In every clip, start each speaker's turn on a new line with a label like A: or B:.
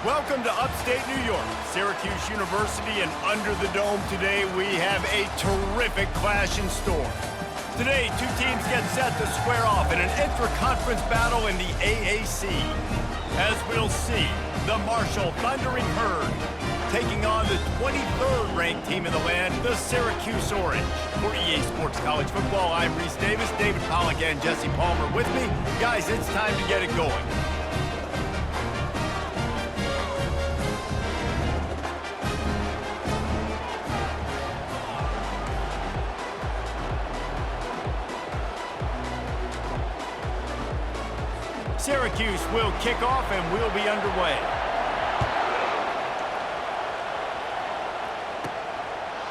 A: Welcome to upstate New York, Syracuse University, and under the dome today we have a terrific clash in store. Today, two teams get set to square off in an intra-conference battle in the AAC. As we'll see, the Marshall Thundering Herd taking on the 23rd ranked team in the land, the Syracuse Orange. For EA Sports College Football, I'm Reese Davis, David Pollack and Jesse Palmer with me. Guys, it's time to get it going. Syracuse will kick off and we'll be underway.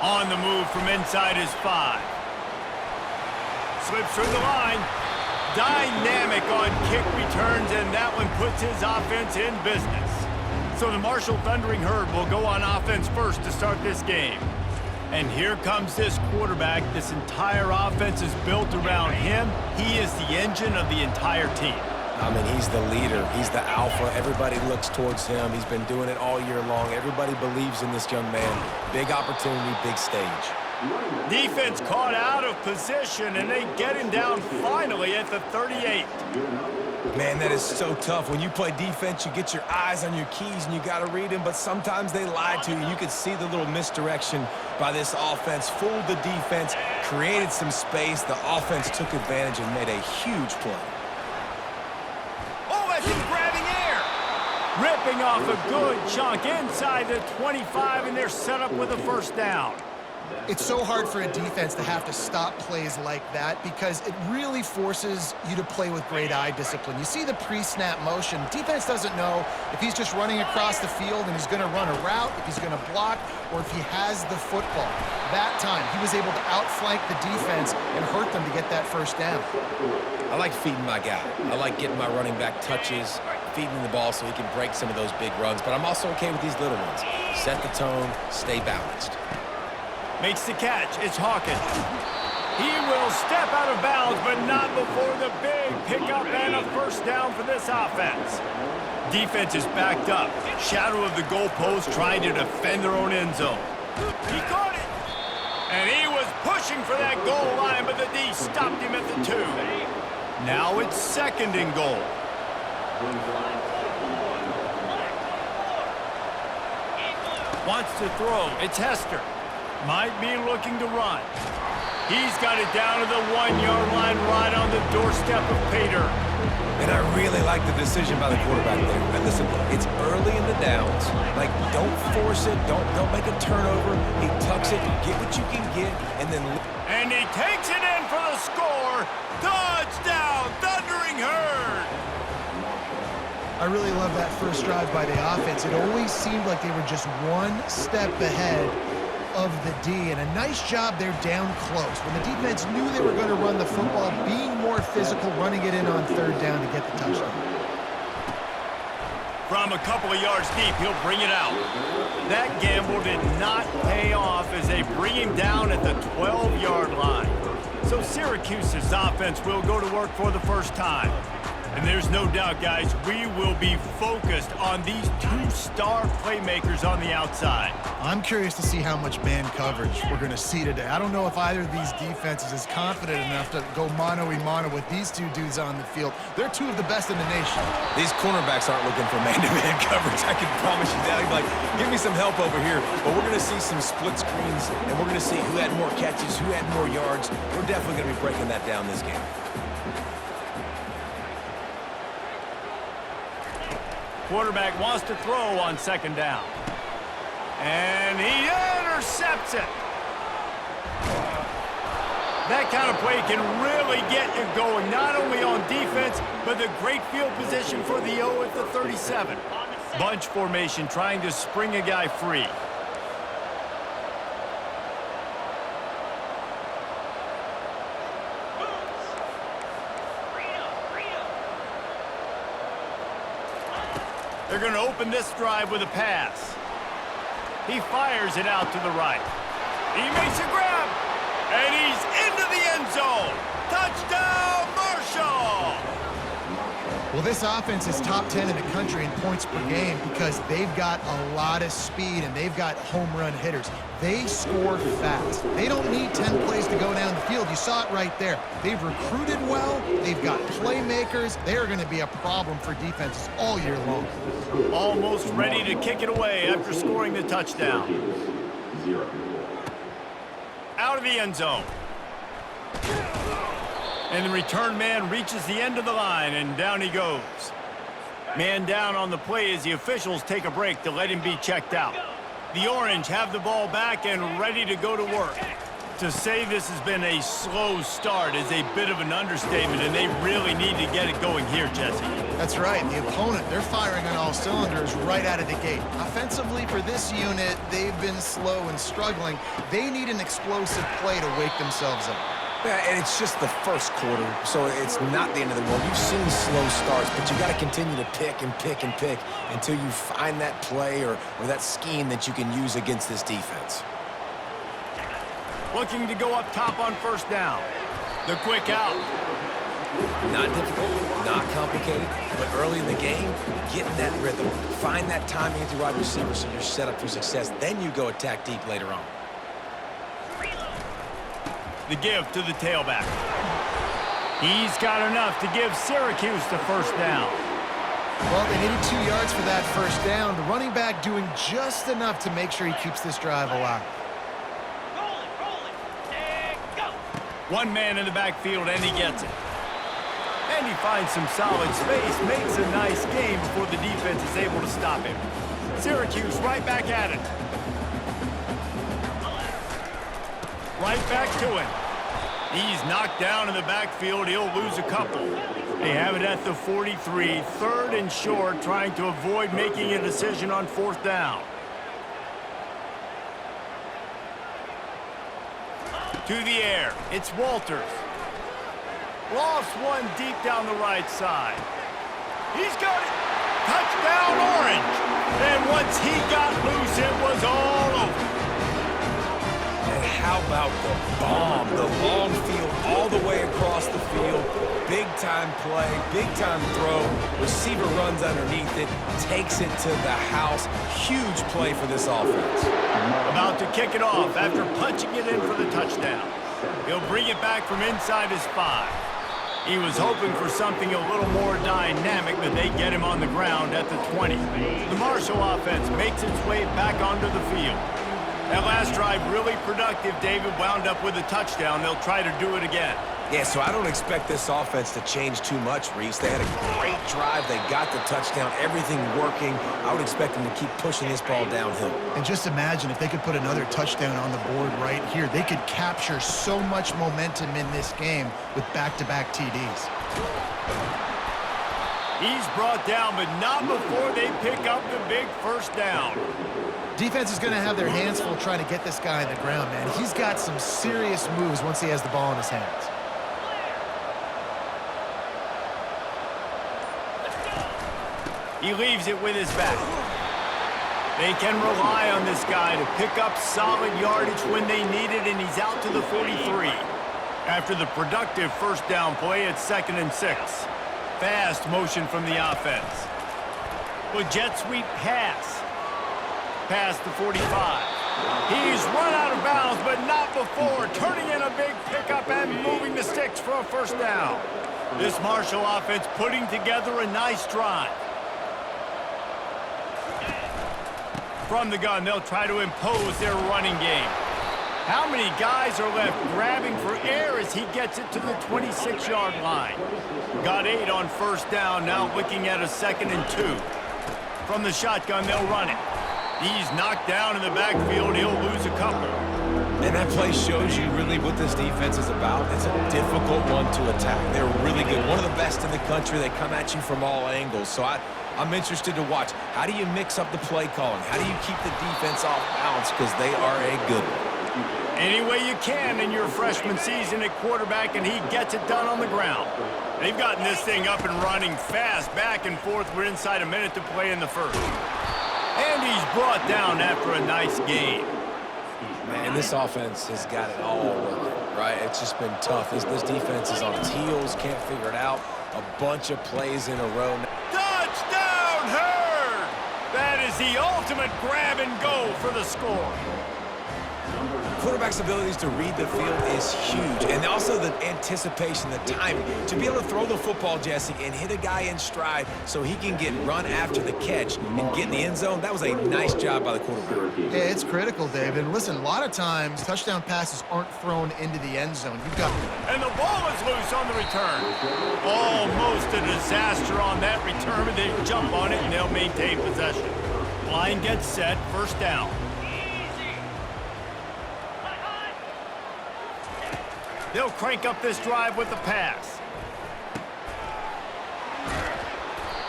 A: On the move from inside is 5. Slips through the line. Dynamic on kick returns, and that one puts his offense in business. So the Marshall Thundering Herd will go on offense first to start this game. And here comes this quarterback. This entire offense is built around him. He is the engine of the entire team.
B: I mean, he's the leader. He's the alpha. Everybody looks towards him. He's been doing it all year long. Everybody believes in this young man. Big opportunity, big stage.
A: Defense caught out of position, and they get him down finally at the 38.
B: Man, that is so tough. When you play defense, you get your eyes on your keys, and you got to read them, but sometimes they lie to you. You could see the little misdirection by this offense, fooled the defense, created some space. The offense took advantage and made a huge play.
A: Grabbing air. Ripping off a good chunk inside the 25, and they're set up with a first down.
C: It's so hard for a defense to have to stop plays like that because it really forces you to play with great eye discipline. You see the pre-snap motion. Defense doesn't know if he's just running across the field and he's going to run a route, if he's going to block, or if he has the football. That time, he was able to outflank the defense and hurt them to get that first down.
B: I like feeding my guy. I like getting my running back touches, feeding him the ball so he can break some of those big runs, but I'm also okay with these little ones. Set the tone, stay balanced.
A: Makes the catch. It's Hawkins. He will step out of bounds, but not before the big pickup and a first down for this offense. Defense is backed up. Shadow of the goalpost trying to defend their own end zone. He caught it. And he was pushing for that goal line, but the D stopped him at the 2. Now it's second and goal. Wants to throw. It's Hester. Might be looking to run. He's got it down to the 1-yard line right on the doorstep of Pater.
B: And I really like the decision by the quarterback there. And listen, it's early in the downs. Like, don't force it. Don't make a turnover. He tucks it. Get what you can get.
A: And he takes it in for the score. Touchdown, Thundering Herd.
C: I really love that first drive by the offense. It always seemed like they were just one step ahead of the D, and a nice job there down close. When the defense knew they were going to run the football, being more physical, running it in on third down to get the touchdown.
A: From a couple of yards deep, he'll bring it out. That gamble did not pay off as they bring him down at the 12-yard line. So Syracuse's offense will go to work for the first time. And there's no doubt, guys, we will be focused on these two star playmakers on the outside.
C: I'm curious to see how much man coverage we're going to see today. I don't know if either of these defenses is confident enough to go mano-a-mano with these two dudes on the field. They're two of the best in the nation.
B: These cornerbacks aren't looking for man-to-man coverage. I can promise you that. He'd be like, give me some help over here. But we're going to see some split screens, and we're going to see who had more catches, who had more yards. We're definitely going to be breaking that down this game.
A: Quarterback wants to throw on second down. And he intercepts it. That kind of play can really get you going, not only on defense, but the great field position for the O at the 37. Bunch formation trying to spring a guy free. They're going to open this drive with a pass. He fires it out to the right. He makes a grab, and he's into the end zone. Touchdown, Marshall!
C: Well, this offense is top 10 in the country in points per game because they've got a lot of speed and they've got home run hitters. They score fast. They don't need 10 plays to go down the field. You saw it right there. They've recruited well. They've got playmakers. They are going to be a problem for defenses all year long.
A: Almost ready to kick it away after scoring the touchdown. Out of the end zone. And the return man reaches the end of the line, and down he goes. Man down on the play as the officials take a break to let him be checked out. The Orange have the ball back and ready to go to work. To say this has been a slow start is a bit of an understatement, and they really need to get it going here, Jesse.
C: That's right. The opponent, they're firing on all cylinders right out of the gate. Offensively, for this unit, they've been slow and struggling. They need an explosive play to wake themselves up.
B: Yeah, and it's just the first quarter, so it's not the end of the world. You've seen slow starts, but you got to continue to pick and pick and pick until you find that play or that scheme that you can use against this defense.
A: Looking to go up top on first down. The quick out.
B: Not difficult, not complicated, but early in the game, get in that rhythm. Find that timing at the wide receiver so you're set up for success. Then you go attack deep later on.
A: The give to the tailback. He's got enough to give Syracuse the first down.
C: Well, they needed 2 yards for that first down. The running back doing just enough to make sure he keeps this drive alive.
A: One man in the backfield, and he gets it. And he finds some solid space, makes a nice game before the defense is able to stop him. Syracuse right back at it. Right back to him. He's knocked down in the backfield. He'll lose a couple. They have it at the 43, third and short, trying to avoid making a decision on fourth down. To the air, it's Walters. Lost one deep down the right side. He's got it. Touchdown, Orange. And once he got loose, it was all over.
B: And how about the bomb? The long field all the way across the field. Big-time play, big-time throw. Receiver runs underneath it, takes it to the house. Huge play for this offense.
A: About to kick it off after punching it in for the touchdown. He'll bring it back from inside his 5. He was hoping for something a little more dynamic, but they get him on the ground at the 20. The Marshall offense makes its way back onto the field. That last drive really productive. David wound up with a touchdown. They'll try to do it again.
B: Yeah, so I don't expect this offense to change too much, Reese. They had a great drive. They got the touchdown, everything working. I would expect them to keep pushing this ball downhill.
C: And just imagine if they could put another touchdown on the board right here. They could capture so much momentum in this game with back-to-back TDs.
A: He's brought down, but not before they pick up the big first down.
C: Defense is going to have their hands full trying to get this guy on the ground, man. He's got some serious moves once he has the ball in his hands.
A: He leaves it with his back. They can rely on this guy to pick up solid yardage when they need it, and he's out to the 43. After the productive first down play, it's 2nd and 6. Fast motion from the offense. With jet sweep pass. Past the 45. He's run out of bounds, but not before. Turning in a big pickup and moving the sticks for a first down. This Marshall offense putting together a nice drive. From the gun, they'll try to impose their running game. How many guys are left grabbing for air as he gets it to the 26-yard line? Got 8 on first down, now looking at a 2nd and 2. From the shotgun, they'll run it. He's knocked down in the backfield. He'll lose a couple.
B: And that play shows you really what this defense is about. It's a difficult one to attack. They're really good. One of the best in the country. They come at you from all angles. So I'm interested to watch. How do you mix up the play calling? How do you keep the defense off balance? Because they are a good one.
A: Any way you can in your freshman season at quarterback, and he gets it done on the ground. They've gotten this thing up and running fast, back and forth. We're inside a minute to play in the first. And he's brought down after a nice game.
B: Man, this offense has got it all working, right? It's just been tough. This defense is on its heels, can't figure it out. a bunch of plays in a row.
A: Touchdown, Herd! That is the ultimate grab and go for the score.
B: Quarterback's abilities to read the field is huge, and also the anticipation, the timing. To be able to throw the football, Jesse, and hit a guy in stride so he can get run after the catch and get in the end zone, that was a nice job by the quarterback.
C: Yeah, it's critical, David. Listen, a lot of times touchdown passes aren't thrown into the end zone. You've got...
A: And the ball is loose on the return. Almost a disaster on that return, but they jump on it and they'll maintain possession. Line gets set, first down. They'll crank up this drive with the pass.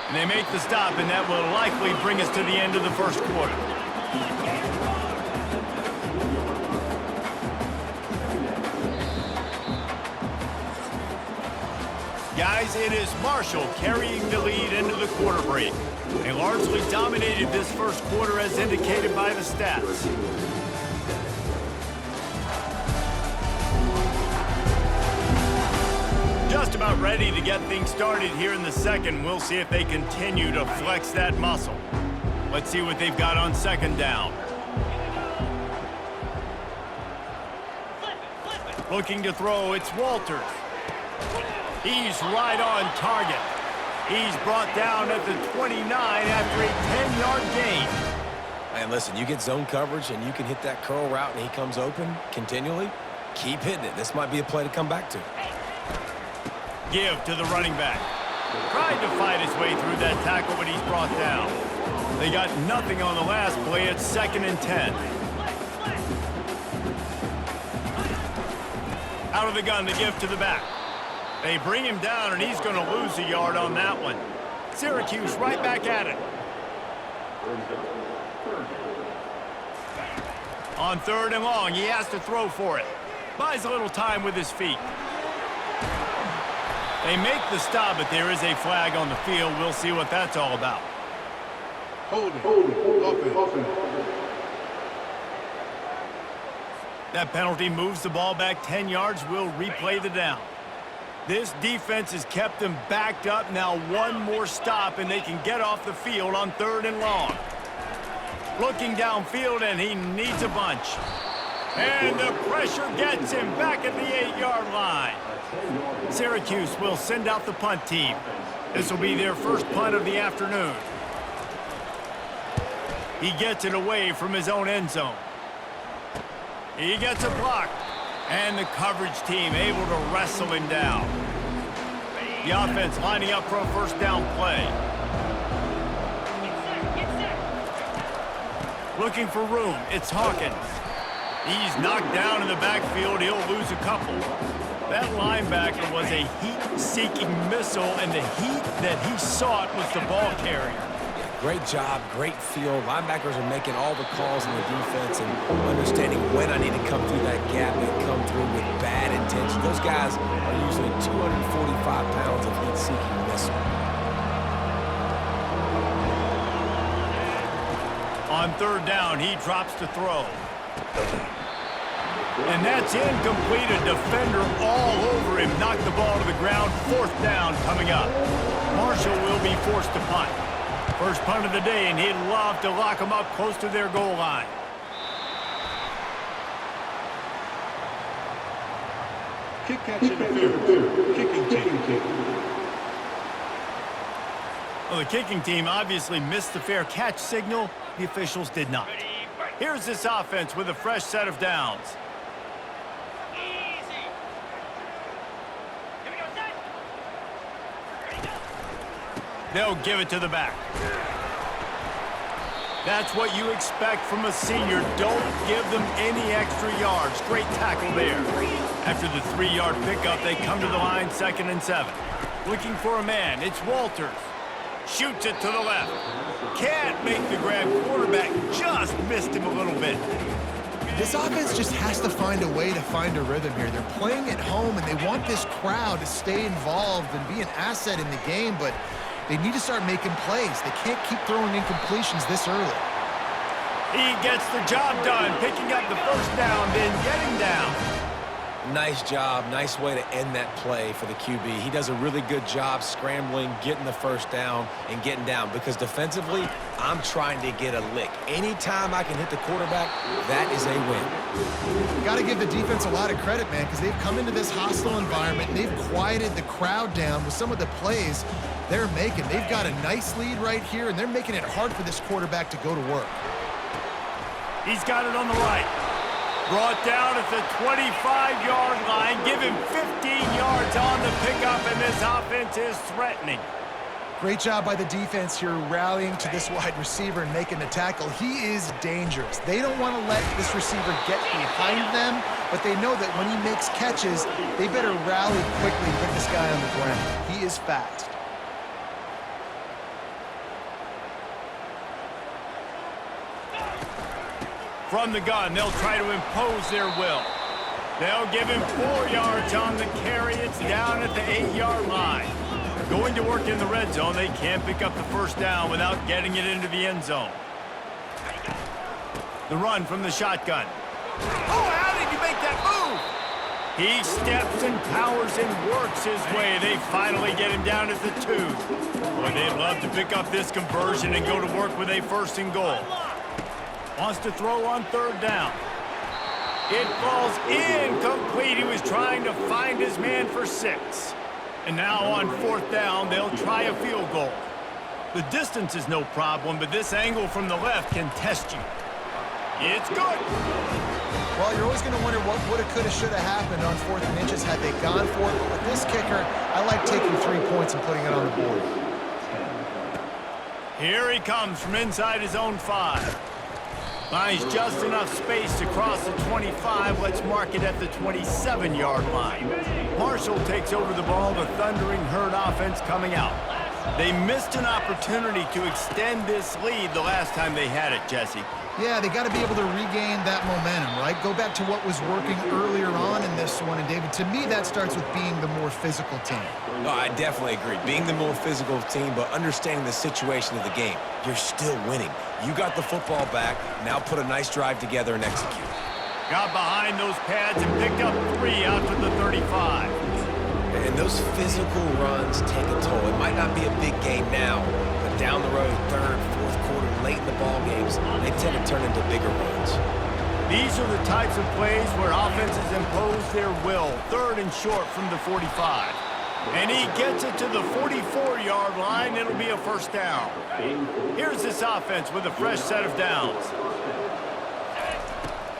A: And they make the stop, and that will likely bring us to the end of the first quarter. Guys, it is Marshall carrying the lead into the quarter break. They largely dominated this first quarter as indicated by the stats. Just about ready to get things started here in the second. We'll see if they continue to flex that muscle. Let's see what they've got on second down. Looking to throw, it's Walters. He's right on target. He's brought down at the 29 after a 10-yard gain.
B: And listen, you get zone coverage and you can hit that curl route and he comes open continually, keep hitting it. This might be a play to come back to.
A: Give to the running back. Tried to fight his way through that tackle, but he's brought down. They got nothing on the last play. It's 2nd and 10. Out of the gun to give to the back. They bring him down, and he's going to lose a yard on that one. Syracuse right back at it. On 3rd and long, he has to throw for it. Buys a little time with his feet. They make the stop, but there is a flag on the field. We'll see what that's all about.
D: Hold it.
A: That penalty moves the ball back 10 yards. We'll replay the down. This defense has kept them backed up. Now one more stop, and they can get off the field on 3rd and long. Looking downfield, and he needs a bunch. And the pressure gets him back at the 8-yard line. Syracuse will send out the punt team. This will be their first punt of the afternoon. He gets it away from his own end zone. He gets a block. And the coverage team able to wrestle him down. The offense lining up for a first down play. Looking for room. It's Hawkins. He's knocked down in the backfield. He'll lose a couple. That linebacker was a heat-seeking missile, and the heat that he sought was the ball carrier.
B: Great job, great feel. Linebackers are making all the calls in the defense and understanding when I need to come through that gap and come through with bad intention. Those guys are usually 245 pounds of heat-seeking missile.
A: On 3rd down, he drops to throw. And that's incomplete. A defender all over him. Knocked the ball to the ground. 4th down coming up. Marshall will be forced to punt. First punt of the day, and he'd love to lock them up close to their goal line.
D: Kick catch interference. Kicking team.
A: Well, the kicking team obviously missed the fair catch signal. The officials did not. Here's this offense with a fresh set of downs. They'll give it to the back. That's what you expect from a senior. Don't give them any extra yards. Great tackle there. After the 3-yard pickup, they come to the line 2nd and 7. Looking for a man. It's Walters. Shoots it to the left. Can't make the grab. Quarterback just missed him a little bit.
C: This offense just has to find a way to find a rhythm here. They're playing at home, and they want this crowd to stay involved and be an asset in the game, but they need to start making plays. They can't keep throwing incompletions this early.
A: He gets the job done, picking up the first down, then getting down.
B: Nice job. Nice way to end that play for the QB. He does a really good job scrambling, getting the first down, and getting down. Because defensively, I'm trying to get a lick. Anytime I can hit the quarterback, that is a win.
C: Got to give the defense a lot of credit, man, because they've come into this hostile environment, and they've quieted the crowd down with some of the plays they're making. They've got a nice lead right here, and they're making it hard for this quarterback to go to work.
A: He's got it on the right. Brought down at the 25-yard line. Give him 15 yards on the pickup, and this offense is threatening.
C: Great job by the defense here rallying to this wide receiver and making the tackle. He is dangerous. They don't want to let this receiver get behind them, but they know that when he makes catches, they better rally quickly and get this guy on the ground. He is fast.
A: From the gun, they'll try to impose their will. They'll give him 4 yards on the carry. It's down at the 8-yard line. Going to work in the red zone, they can't pick up the first down without getting it into the end zone. The run from the shotgun. Oh, how did he make that move? He steps and powers and works his way. They finally get him down at the 2. Boy, they'd love to pick up this conversion and go to work with a 1st and goal. Wants to throw on 3rd down. It falls incomplete. He was trying to find his man for 6. And now on 4th down, they'll try a field goal. The distance is no problem, but this angle from the left can test you. It's good.
C: Well, you're always going to wonder what woulda, coulda, shoulda happened on 4th and inches had they gone for it. But with this kicker, I like taking 3 points and putting it on the board.
A: Here he comes from inside his own 5. Finds just enough space to cross the 25. Let's mark it at the 27-yard line. Marshall takes over the ball. The Thundering Herd offense coming out. They missed an opportunity to extend this lead the last time they had it, Jesse.
C: Yeah, they got to be able to regain that momentum, right? Go back to what was working earlier on in this one. And, David, to me, that starts with being the more physical team.
B: No, I definitely agree. Being the more physical team, but understanding the situation of the game. You're still winning. You got the football back. Now put a nice drive together and execute.
A: Got behind those pads and picked up 3 out to the 35.
B: And those physical runs take a toll. It might not be a big game now, but down the road, 3rd, 4th quarter, late in the ball games, they tend to turn into bigger runs.
A: These are the types of plays where offenses impose their will. 3rd and short from the 45. And he gets it to the 44-yard line. It'll be a 1st down. Here's this offense with a fresh set of downs.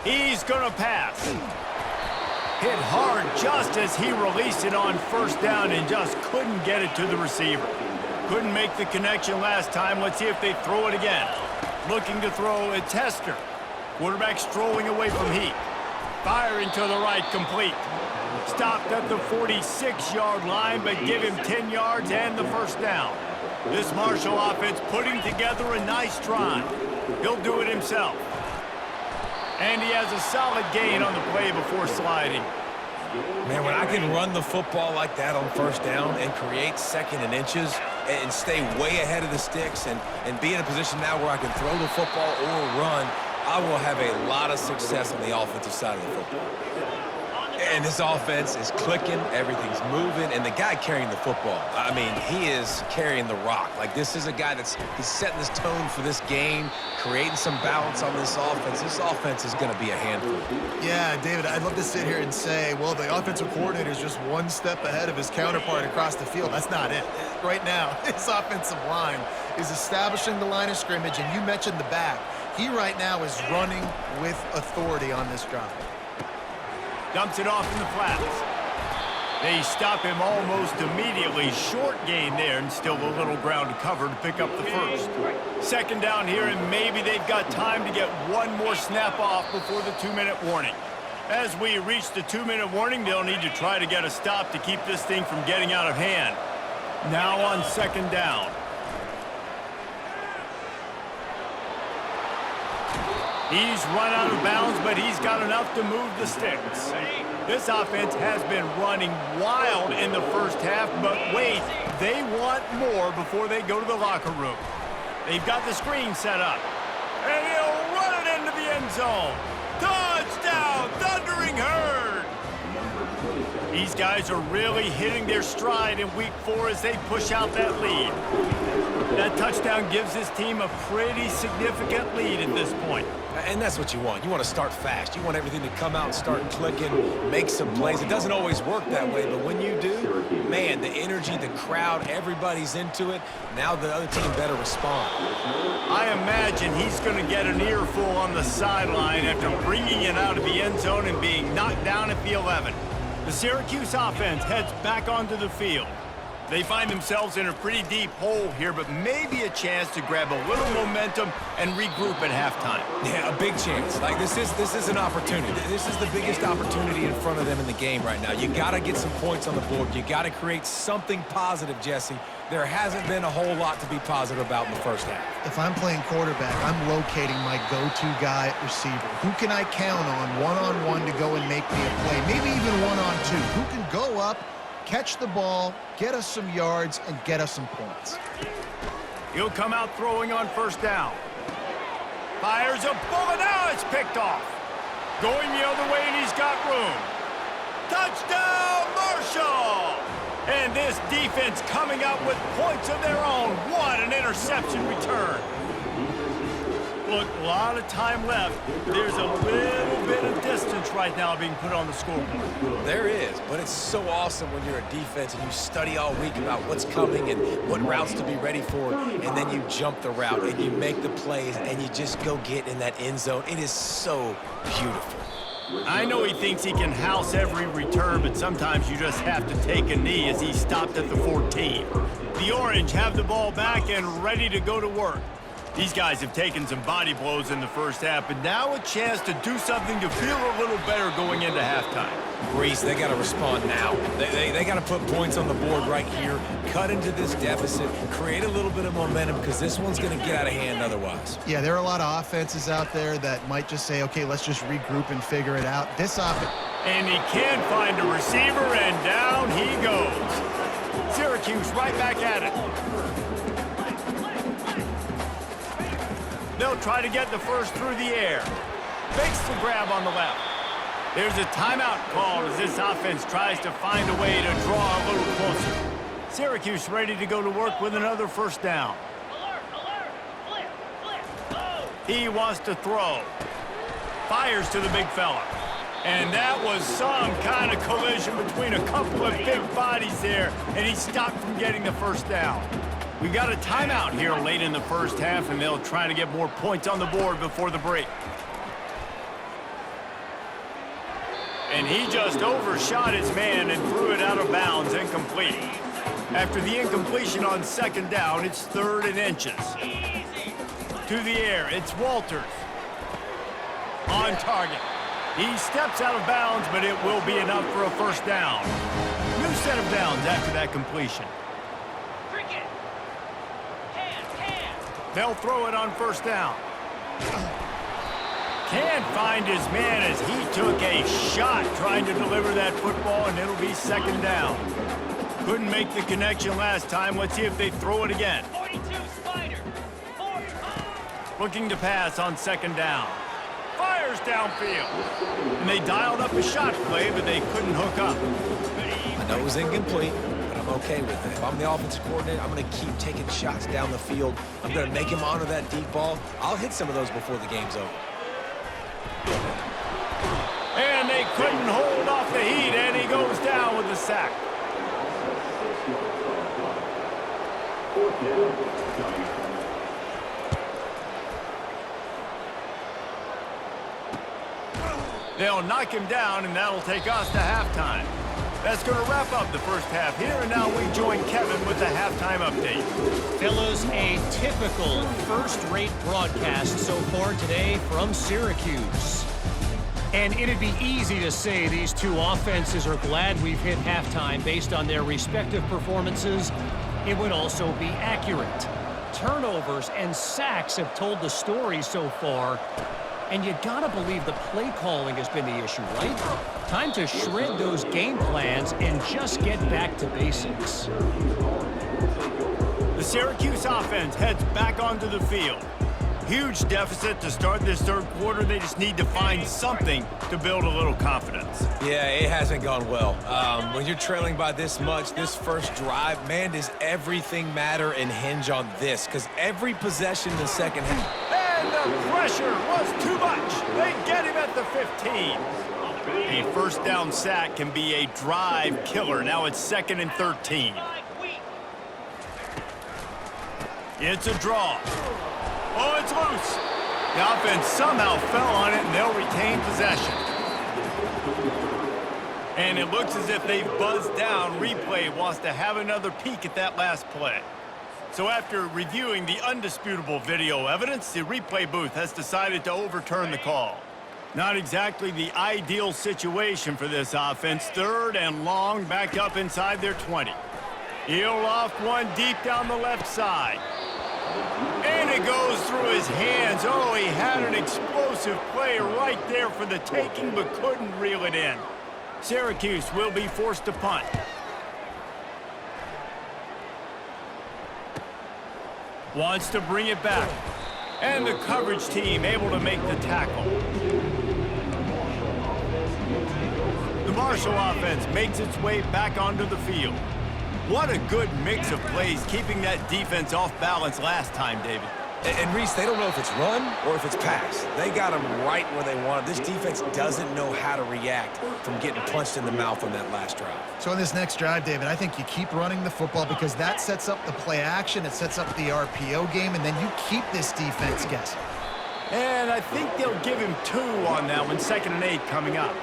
A: He's going to pass. Hit hard just as he released it on 1st down and just couldn't get it to the receiver. Couldn't make the connection last time. Let's see if they throw it again. Looking to throw, it's Hester. Quarterback strolling away from Heat. Firing to the right, complete. Stopped at the 46-yard line, but give him 10 yards and the 1st down. This Marshall offense putting together a nice drive. He'll do it himself. And he has a solid gain on the play before sliding.
B: Man, when I can run the football like that on 1st down and create 2nd and inches and stay way ahead of the sticks and be in a position now where I can throw the football or run, I will have a lot of success on the offensive side of the football. And this offense is clicking, everything's moving, and the guy carrying the football, I mean, he is carrying the rock. Like, this is a guy he's setting this tone for this game, creating some balance on this offense. This offense is going to be a handful.
C: Yeah, David, I'd love to sit here and say, well, the offensive coordinator is just one step ahead of his counterpart across the field. That's not it. Right now, his offensive line is establishing the line of scrimmage, and you mentioned the back. He right now is running with authority on this drive.
A: Dumps it off in the flats. They stop him almost immediately. Short gain there, and still a little ground to cover to pick up the 1st. 2nd down here, and maybe they've got time to get one more snap off before the 2-minute warning. As we reach the 2-minute warning, they'll need to try to get a stop to keep this thing from getting out of hand. Now on 2nd down. He's run out of bounds, but he's got enough to move the sticks. This offense has been running wild in the 1st half, but wait, they want more before they go to the locker room. They've got the screen set up, and he'll run it into the end zone. Touchdown, Thundering Herd! These guys are really hitting their stride in week 4 as they push out that lead. That touchdown gives his team a pretty significant lead at this point.
B: And that's what you want. You want to start fast. You want everything to come out and start clicking, make some plays. It doesn't always work that way, but when you do, man, the energy, the crowd, everybody's into it. Now the other team better respond.
A: I imagine he's going to get an earful on the sideline after bringing it out of the end zone and being knocked down at the 11. The Syracuse offense heads back onto the field. They find themselves in a pretty deep hole here, but maybe a chance to grab a little momentum and regroup at halftime.
B: Yeah, a big chance. Like, this is an opportunity. This is the biggest opportunity in front of them in the game right now. You got to get some points on the board. You got to create something positive, Jesse. There hasn't been a whole lot to be positive about in the first half.
C: If I'm playing quarterback, I'm locating my go-to guy at receiver. Who can I count on one-on-one to go and make me a play? Maybe even one-on-two. Who can go up, catch the ball, get us some yards, and get us some points.
A: He'll come out throwing on first down. Fires a bullet. Now it's picked off. Going the other way, and he's got room. Touchdown, Marshall! And this defense coming out with points of their own. What an interception return. Look, a lot of time left. There's a little bit of distance right now being put on the scoreboard.
B: There is, but it's so awesome when you're a defense and you study all week about what's coming and what routes to be ready for, and then you jump the route and you make the plays and you just go get in that end zone. It is so beautiful.
A: I know he thinks he can house every return, but sometimes you just have to take a knee as he stopped at the 14. The Orange have the ball back and ready to go to work. These guys have taken some body blows in the first half, but now a chance to do something to feel a little better going into halftime.
B: Reese, they got to respond now. They got to put points on the board right here, cut into this deficit, create a little bit of momentum, because this one's going to get out of hand otherwise.
C: Yeah, there are a lot of offenses out there that might just say, okay, let's just regroup and figure it out. This offense...
A: And he can find a receiver, and down he goes. Syracuse right back at it. They'll try to get the first through the air. Fakes the grab on the left. There's a timeout called as this offense tries to find a way to draw a little closer. Syracuse ready to go to work with another first down.
E: Alert! Flip!
A: He wants to throw. Fires to the big fella. And that was some kind of collision between a couple of big bodies there, and he stopped from getting the first down. We got a timeout here late in the first half, and they'll try to get more points on the board before the break. And he just overshot his man and threw it out of bounds, incomplete. After the incompletion on second down, it's 3rd and inches. To the air, it's Walters. On target. He steps out of bounds, but it will be enough for a first down. New set of downs after that completion. They'll throw it on first down. Can't find his man as he took a shot trying to deliver that football, and it'll be second down. Couldn't make the connection last time. Let's see if they throw it again.
E: 42 Spider.
A: Looking to pass on second down. Fires downfield. And they dialed up a shot play, but they couldn't hook up.
B: I know it was incomplete, but I'm okay with it. If I'm the offensive coordinator, I'm going to keep taking shots down the field. I'm going to make him honor that deep ball. I'll hit some of those before the game's over.
A: And they couldn't hold off the heat, and he goes down with the sack. They'll knock him down, and that'll take us to halftime. That's going to wrap up the first half here, and now we join Kevin with the halftime update.
F: Fellas, a typical first-rate broadcast so far today from Syracuse. And it'd be easy to say these two offenses are glad we've hit halftime based on their respective performances. It would also be accurate. Turnovers and sacks have told the story so far. And you gotta believe the play calling has been the issue, right? Time to shred those game plans and just get back to basics.
A: The Syracuse offense heads back onto the field. Huge deficit to start this third quarter. They just need to find something to build a little confidence.
B: Yeah, it hasn't gone well. When you're trailing by this much, this first drive, man, does everything matter and hinge on this? Because every possession in the second half.
A: And the pressure was too much. They get him at the 15. A first down sack can be a drive killer. Now it's 2nd and 13. It's a draw. Oh, it's loose. The offense somehow fell on it, and they'll retain possession. And it looks as if they've buzzed down. Replay wants to have another peek at that last play. So after reviewing the undisputable video evidence, the replay booth has decided to overturn the call. Not exactly the ideal situation for this offense. 3rd and long, back up inside their 20. He'll loft one deep down the left side. And it goes through his hands. Oh, he had an explosive play right there for the taking, but couldn't reel it in. Syracuse will be forced to punt. Wants to bring it back. And the coverage team able to make the tackle. The Marshall offense makes its way back onto the field. What a good mix of plays, keeping that defense off balance last time, David.
B: And Reese, they don't know if it's run or if it's pass. They got them right where they want it. This defense doesn't know how to react from getting punched in the mouth on that last drive.
C: So on this next drive, David, I think you keep running the football because that sets up the play action, it sets up the RPO game, and then you keep this defense guessing.
A: And I think they'll give him 2 on that one, 2nd and 8 coming up.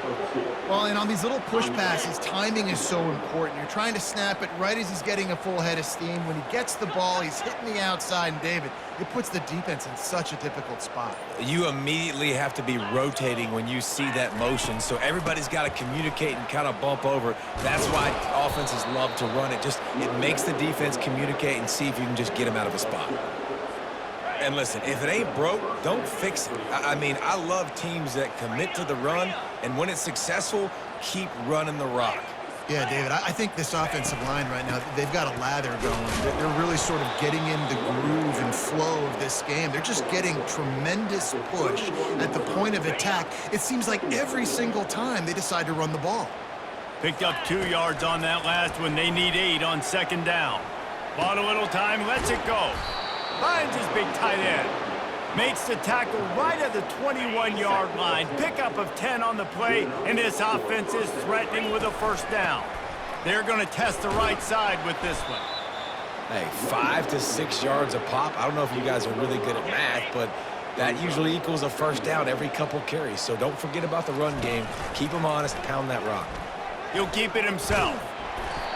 C: Well, and on these little push passes, timing is so important. You're trying to snap it right as he's getting a full head of steam. When he gets the ball, he's hitting the outside, and David, it puts the defense in such a difficult spot.
B: You immediately have to be rotating when you see that motion, so everybody's got to communicate and kind of bump over. That's why offenses love to run it. It makes the defense communicate and see if you can just get him out of a spot. And listen, if it ain't broke, don't fix it. I mean, I love teams that commit to the run, and when it's successful, keep running the rock.
C: Yeah, David, I think this offensive line right now, they've got a lather going. They're really sort of getting in the groove and flow of this game. They're just getting tremendous push at the point of attack. It seems like every single time they decide to run the ball.
A: Picked up 2 yards on that last one. They need 8 on 2nd down. Bought a little time, lets it go. Finds his big tight end. Makes the tackle right at the 21-yard line. Pickup of 10 on the play, and this offense is threatening with a first down. They're going to test the right side with this one.
B: Hey, 5 to 6 yards a pop. I don't know if you guys are really good at math, but that usually equals a first down every couple carries. So don't forget about the run game. Keep them honest, pound that rock.
A: He'll keep it himself.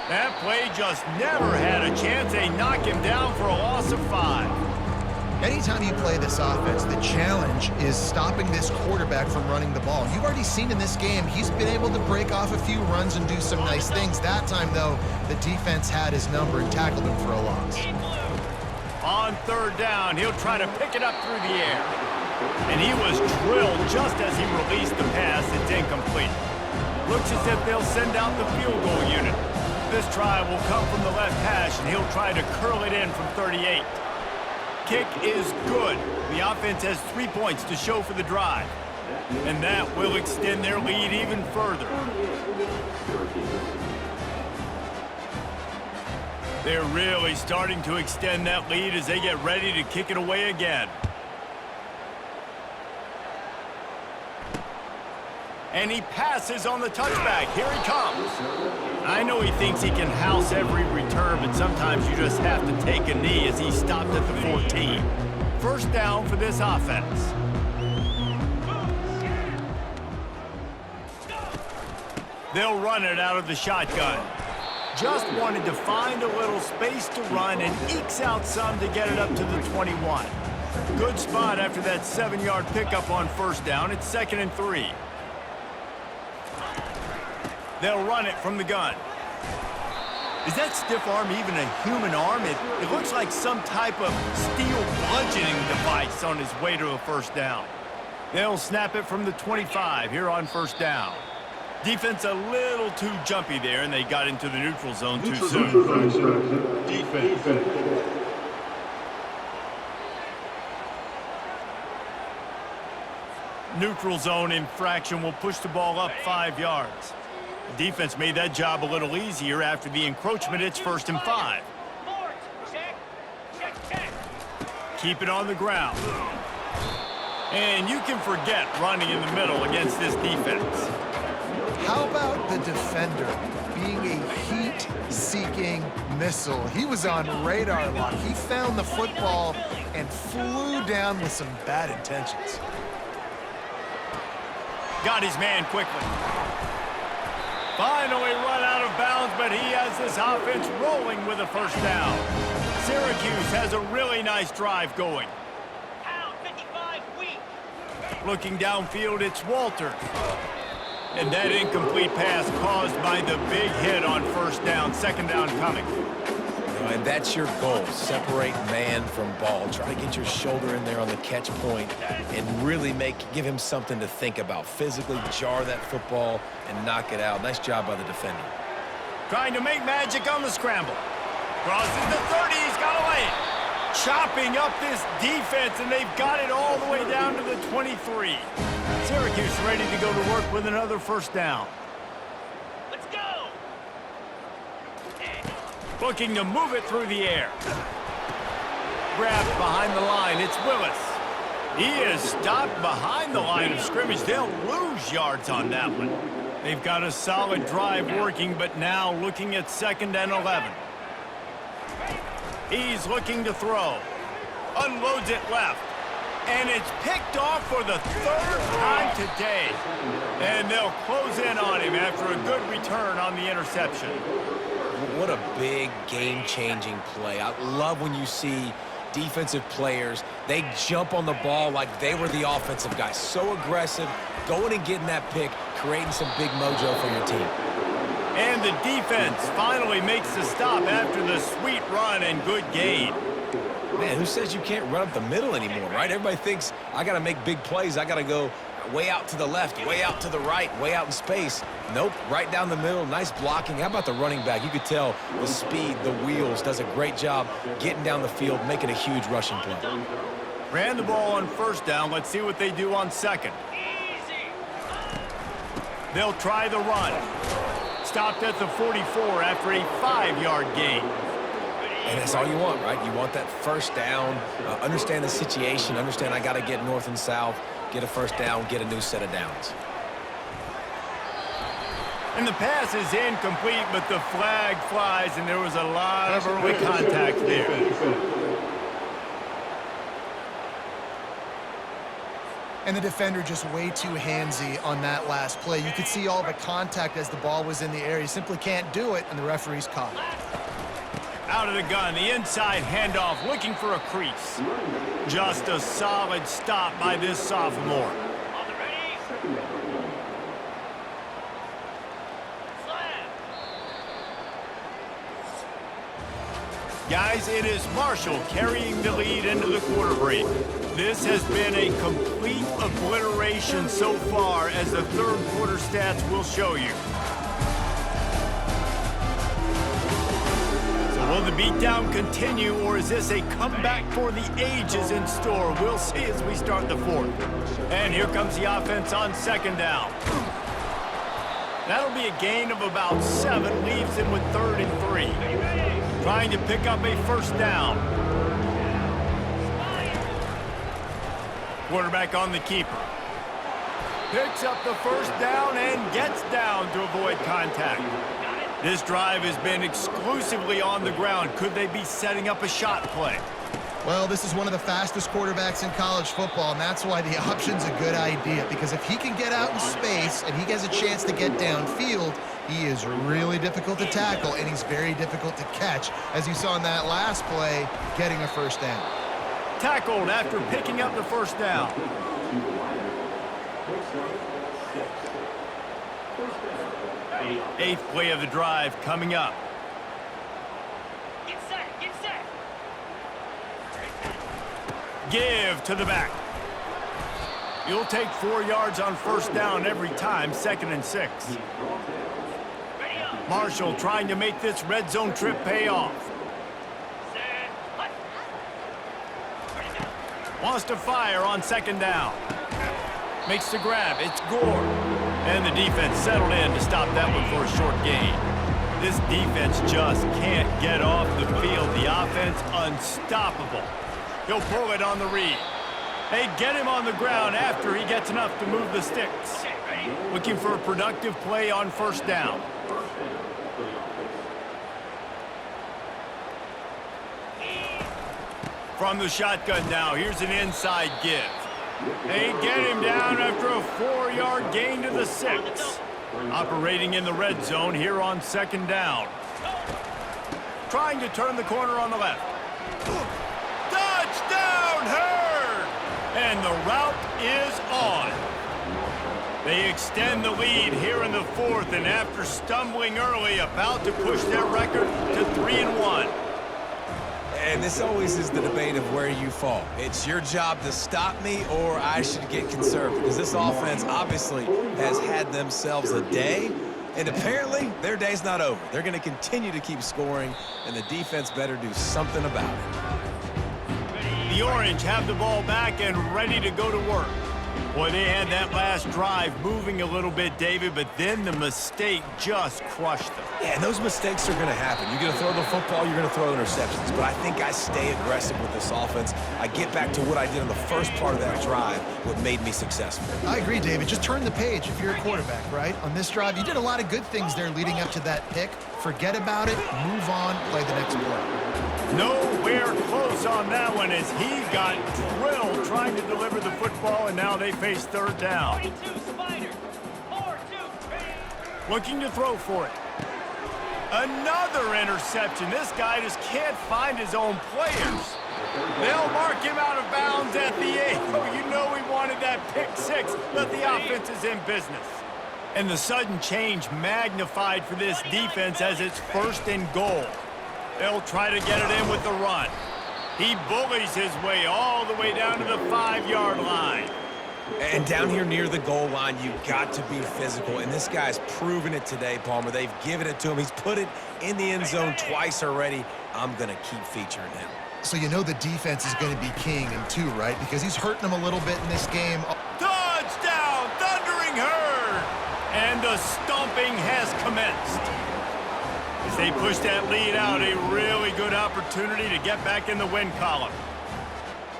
A: That play just never had a chance. They knock him down for a loss of 5.
C: Anytime you play this offense, the challenge is stopping this quarterback from running the ball. You've already seen in this game, he's been able to break off a few runs and do some nice things. That time, though, the defense had his number and tackled him for a loss.
A: On 3rd down, he'll try to pick it up through the air. And he was drilled just as he released the pass. It's incomplete. Looks as if they'll send out the field goal unit. This try will come from the left hash, and he'll try to curl it in from 38. Kick is good. The offense has 3 points to show for the drive. And that will extend their lead even further. They're really starting to extend that lead as they get ready to kick it away again. And he passes on the touchback. Here he comes. I know he thinks he can house every return, but sometimes you just have to take a knee as he stopped at the 14. First down for this offense. They'll run it out of the shotgun. Just wanted to find a little space to run and ekes out some to get it up to the 21. Good spot after that 7-yard pickup on first down. It's 2nd and 3. They'll run it from the gun. Is that stiff arm even a human arm? It looks like some type of steel bludgeoning device on his way to a first down. They'll snap it from the 25 here on first down. Defense a little too jumpy there, and they got into the neutral zone too soon.
D: Defense.
A: Neutral zone infraction will push the ball up 5 yards. The defense made that job a little easier after the encroachment. It's 1st and 5.
E: Check. Check, check.
A: Keep it on the ground. And you can forget running in the middle against this defense.
C: How about the defender being a heat-seeking missile? He was on radar lock. He found the football and flew down with some bad intentions.
A: Got his man quickly. Finally run out of bounds, but he has this offense rolling with a 1st down. Syracuse has a really nice drive going.
E: Pound 55 weak.
A: Looking downfield, it's Walters. And that incomplete pass caused by the big hit on 1st down, 2nd down coming.
B: And that's your goal. Separate man from ball. Try to get your shoulder in there on the catch point and really give him something to think about. Physically jar that football and knock it out. Nice job by the defender.
A: Trying to make magic on the scramble. Crosses the 30, he's got away. Chopping up this defense, and they've got it all the way down to the 23. Syracuse ready to go to work with another 1st down.
E: Let's go.
A: Looking to move it through the air. Grabbed behind the line, it's Willis. He is stopped behind the line of scrimmage. They'll lose yards on that one. They've got a solid drive working, but now looking at 2nd and 11. He's looking to throw. Unloads it left. And it's picked off for the 3rd time today. And they'll close in on him after a good return on the interception.
B: What a big game-changing play. I love when you see defensive players, they jump on the ball like they were the offensive guys. So aggressive, going and getting that pick, creating some big mojo for your team.
A: And the defense finally makes the stop after the sweet run and good gain.
B: Man, who says you can't run up the middle anymore, right? Everybody thinks I got to make big plays. I got to go way out to the left, way out to the right, way out in space. Nope, right down the middle, nice blocking. How about the running back? You could tell the speed, the wheels, does a great job getting down the field, making a huge rushing play.
A: Ran the ball on 1st down. Let's see what they do on 2nd.
E: Easy.
A: They'll try the run. Stopped at the 44 after a 5-yard gain.
B: And that's all you want, right? You want that 1st down, understand the situation, understand I got to get north and south, get a 1st down, get a new set of downs.
A: And the pass is incomplete, but the flag flies, and there was a lot of early contact there.
C: And the defender just way too handsy on that last play. You could see all the contact as the ball was in the air. He simply can't do it, and the referee's caught it.
A: Out of the gun, the inside handoff, looking for a crease. Just a solid stop by this sophomore.
E: On the ready. Slam.
A: Guys, it is Marshall carrying the lead into the quarter break. This has been a complete obliteration so far, as the 3rd quarter stats will show you. Will the beatdown continue, or is this a comeback for the ages in store? We'll see as we start the 4th. And here comes the offense on 2nd down. That'll be a gain of about 7, leaves him with 3rd and 3. Trying to pick up a 1st down. Quarterback on the keeper. Picks up the 1st down and gets down to avoid contact. This drive has been exclusively on the ground. Could they be setting up a shot play?
C: Well, this is one of the fastest quarterbacks in college football, and that's why the option's a good idea, because if he can get out in space and he gets a chance to get downfield, he is really difficult to tackle, and he's very difficult to catch, as you saw in that last play, getting a 1st down.
A: Tackled after picking up the 1st down. 8th play of the drive coming up.
E: Get set. Get set.
A: Give to the back. You'll take 4 yards on 1st down every time, 2nd and 6.
E: Ready up.
A: Marshall trying to make this red zone trip pay off.
E: Set. Hut. Ready now.
A: Wants to fire on 2nd down. Makes the grab. It's Gore. And the defense settled in to stop that one for a short gain. This defense just can't get off the field. The offense unstoppable. He'll pull it on the read. They get him on the ground after he gets enough to move the sticks. Looking for a productive play on first down. From the shotgun now, here's an inside give. They get him down after a 4-yard gain to the 6. Operating in the red zone here on second down. Trying to turn the corner on the left. Touchdown, Herd! And the route is on. They extend the lead here in the 4th, and after stumbling early, about to push their record to 3-1.
B: And this always is the debate of where you fall. It's your job to stop me, or I should get conservative. Because this offense obviously has had themselves a day, and apparently their day's not over. They're going to continue to keep scoring, and the defense better do something about it.
A: The Orange have the ball back and ready to go to work. Boy, they had that last drive moving a little bit, David, but then the mistake just crushed them.
B: Yeah, and those mistakes are going to happen. You're going to throw the football, you're going to throw interceptions. But I think I stay aggressive with this offense. I get back to what I did on the first part of that drive, what made me successful.
C: I agree, David. Just turn the page if you're a quarterback, right? On this drive, you did a lot of good things there leading up to that pick. Forget about it, move on, play the next play.
A: Nowhere close on that one as he got drilled trying to deliver the football, and now they face third down.
E: 42 Spider. 4-2.
A: Looking to throw for it. Another interception. This guy just can't find his own players. They'll mark him out of bounds at the 8. Oh, you know he wanted that pick 6, but the offense is in business. And the sudden change magnified for this defense as it's 1st and goal. They'll try to get it in with the run. He bullies his way all the way down to the 5-yard line.
B: And down here near the goal line, you've got to be physical. And this guy's proven it today, Palmer. They've given it to him. He's put it in the end zone twice already. I'm going to keep featuring him.
C: So you know the defense is going to be king in 2, right? Because he's hurting them a little bit in this game.
A: Touchdown, Thundering Herd! And the stomping has commenced. As they push that lead out, a really good opportunity to get back in the win column.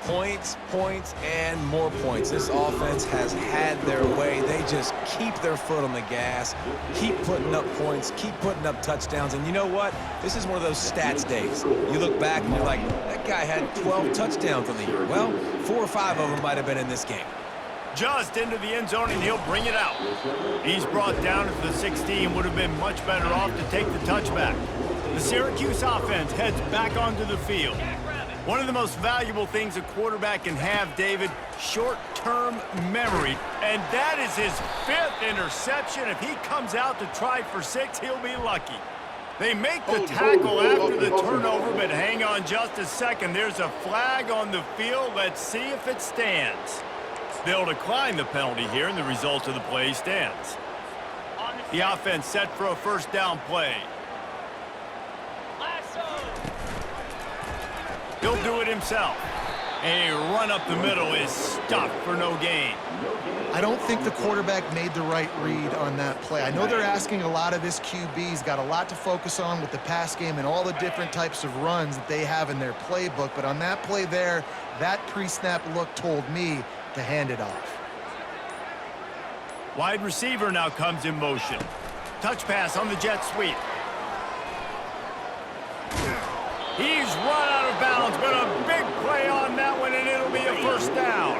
B: Points, points, and more points. This offense has had their way. They just keep their foot on the gas, keep putting up points, keep putting up touchdowns. And you know what? This is one of those stats days. You look back and you're like, that guy had 12 touchdowns on the year. Well, 4 or 5 of them might have been in this game.
A: Just into the end zone, and he'll bring it out. He's brought down at the 16. Would have been much better off to take the touchback. The Syracuse offense heads back onto the field. One of the most valuable things a quarterback can have, David, short-term memory. And that is his 5th interception. If he comes out to try for 6, he'll be lucky. They make the tackle after the turnover, but hang on just a second. There's a flag on the field. Let's see if it stands. They'll decline the penalty here, and the result of the play stands. The offense set for a 1st down play. He'll do it himself. A run up the middle is stopped for no gain.
C: I don't think the quarterback made the right read on that play. I know they're asking a lot of this QB. He's got a lot to focus on with the pass game and all the different types of runs that they have in their playbook. But on that play there, that pre-snap look told me to hand it off.
A: Wide receiver now comes in motion. Touch pass on the jet sweep. He's run out of bounds, but a big play on that one, and it'll be a 1st down.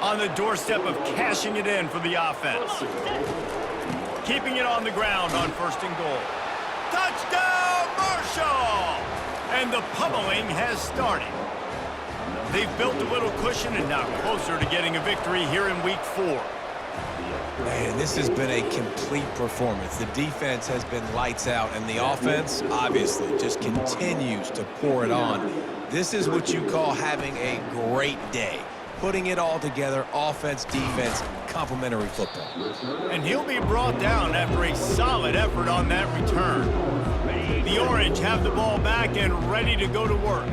A: On the doorstep of cashing it in for the offense. Keeping it on the ground on 1st and goal. Touchdown, Marshall! And the pummeling has started. They've built a little cushion and now closer to getting a victory here in week 4.
B: Man, this has been a complete performance. The defense has been lights out, and the offense, obviously, just continues to pour it on. This is what you call having a great day. Putting it all together, offense, defense, complementary football.
A: And he'll be brought down after a solid effort on that return. The Orange have the ball back and ready to go to work.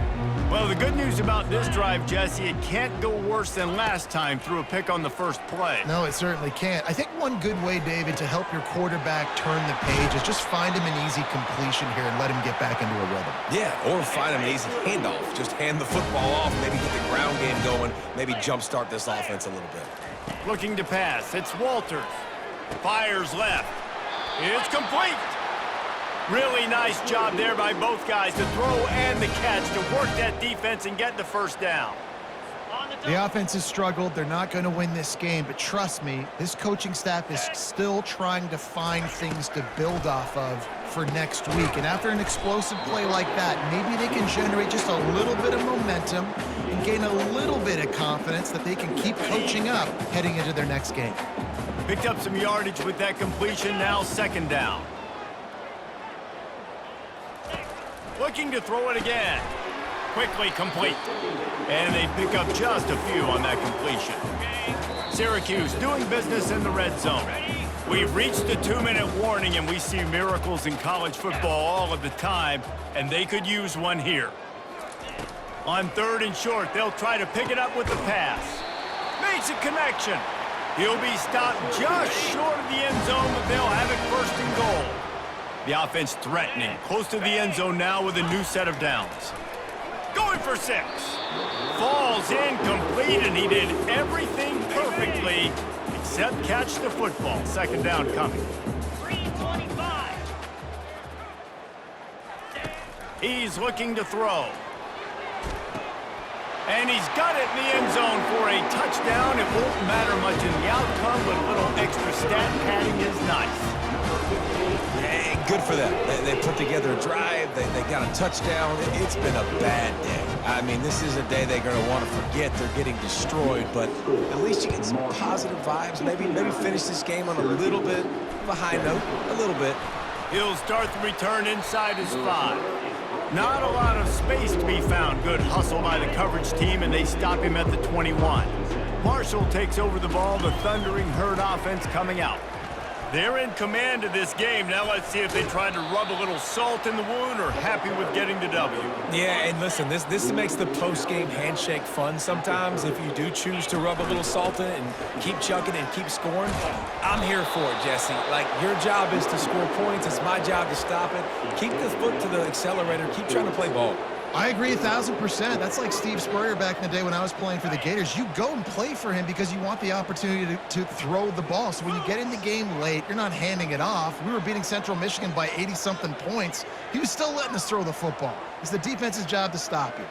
A: Well, the good news about this drive, Jesse, it can't go worse than last time through a pick on the first play.
C: No, it certainly can't. I think one good way, David, to help your quarterback turn the page is just find him an easy completion here and let him get back into a rhythm.
B: Yeah, or find him an easy handoff. Just hand the football off, maybe get the ground game going, maybe jumpstart this offense a little bit.
A: Looking to pass. It's Walters. Fires left. It's complete. Really nice job there by both guys, the throw and the catch, to work that defense and get the first down.
C: The offense has struggled. They're not going to win this game, but trust me, this coaching staff is still trying to find things to build off of for next week. And after an explosive play like that, maybe they can generate just a little bit of momentum and gain a little bit of confidence that they can keep coaching up heading into their next game.
A: Picked up some yardage with that completion, now second down. Looking to throw it again. Quickly complete. And they pick up just a few on that completion. Syracuse doing business in the red zone. We've reached the 2-minute warning, and we see miracles in college football all of the time, and they could use one here. On 3rd and short, they'll try to pick it up with the pass. Makes a connection. He'll be stopped just short of the end zone, but they'll have it 1st and goal. The offense threatening, close to the end zone now with a new set of downs. Going for 6. Falls incomplete, and he did everything perfectly except catch the football. 2nd down coming.
E: 3:25.
A: He's looking to throw. And he's got it in the end zone for a touchdown. It won't matter much in the outcome, but a little extra stat padding is nice.
B: Hey, good for them. They put together a drive. They got a touchdown. It's been a bad day. I mean, this is a day they're going to want to forget. They're getting destroyed, but at least you get some positive vibes. Maybe finish this game on a little bit of a high note, a little bit.
A: He'll start the return inside his 5. Not a lot of space to be found. Good hustle by the coverage team, and they stop him at the 21. Marshall takes over the ball. The Thundering Herd offense coming out. They're in command of this game. Now let's see if they try to rub a little salt in the wound or happy with getting the W.
B: Yeah, and listen, this makes the post-game handshake fun sometimes. If you do choose to rub a little salt in it and keep chucking and keep scoring, I'm here for it, Jesse. Like, your job is to score points. It's my job to stop it. Keep the foot to the accelerator. Keep trying to play ball.
C: I agree 1,000%. That's like Steve Spurrier back in the day when I was playing for the Gators. You go and play for him because you want the opportunity to throw the ball. So when you get in the game late, you're not handing it off. We were beating Central Michigan by 80-something points. He was still letting us throw the football. It's the defense's job to stop you.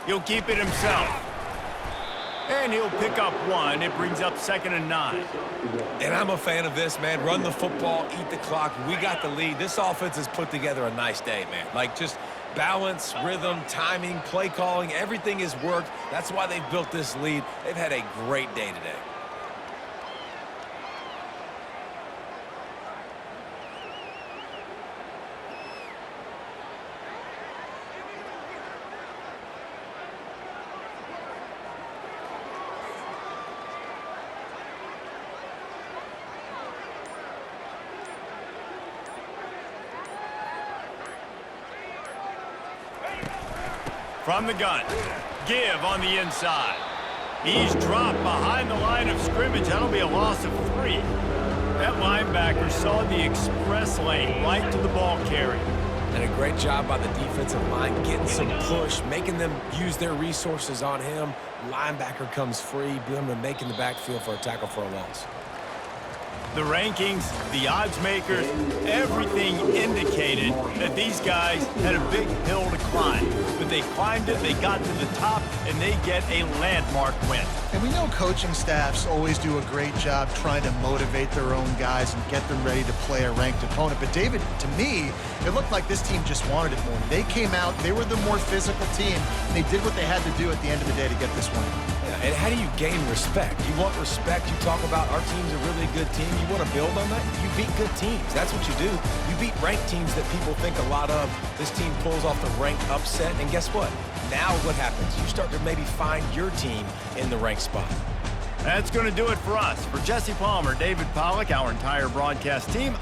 A: He'll keep it himself. And he'll pick up 1. It brings up 2nd and 9.
B: And I'm a fan of this, man. Run the football, eat the clock. We got the lead. This offense has put together a nice day, man. Like, just balance, rhythm, timing, play calling, everything has worked. That's why they've built this lead. They've had a great day today.
A: From the gun, Give on the inside. He's dropped behind the line of scrimmage. That'll be a loss of 3. That linebacker saw the express lane right to the ball carrier.
B: And a great job by the defensive line getting some push, making them use their resources on him. Linebacker comes free, boom, and making the backfield for a tackle for a loss.
A: The rankings, the odds makers, everything indicated that these guys had a big hill to climb. But they climbed it, they got to the top, and they get a landmark win.
C: And we know coaching staffs always do a great job trying to motivate their own guys and get them ready to play a ranked opponent. But David, to me, it looked like this team just wanted it more. They came out, they were the more physical team, and they did what they had to do at the end of the day to get this win.
B: Yeah, and how do you gain respect? You want respect. You talk about our team's a really good team. You want to build on that? You beat good teams. That's what you do. You beat ranked teams that people think a lot of. This team pulls off the ranked upset, and guess what? Now what happens? You start to maybe find your team in the ranked spot.
A: That's going to do it for us. For Jesse Palmer, David Pollack, our entire broadcast team.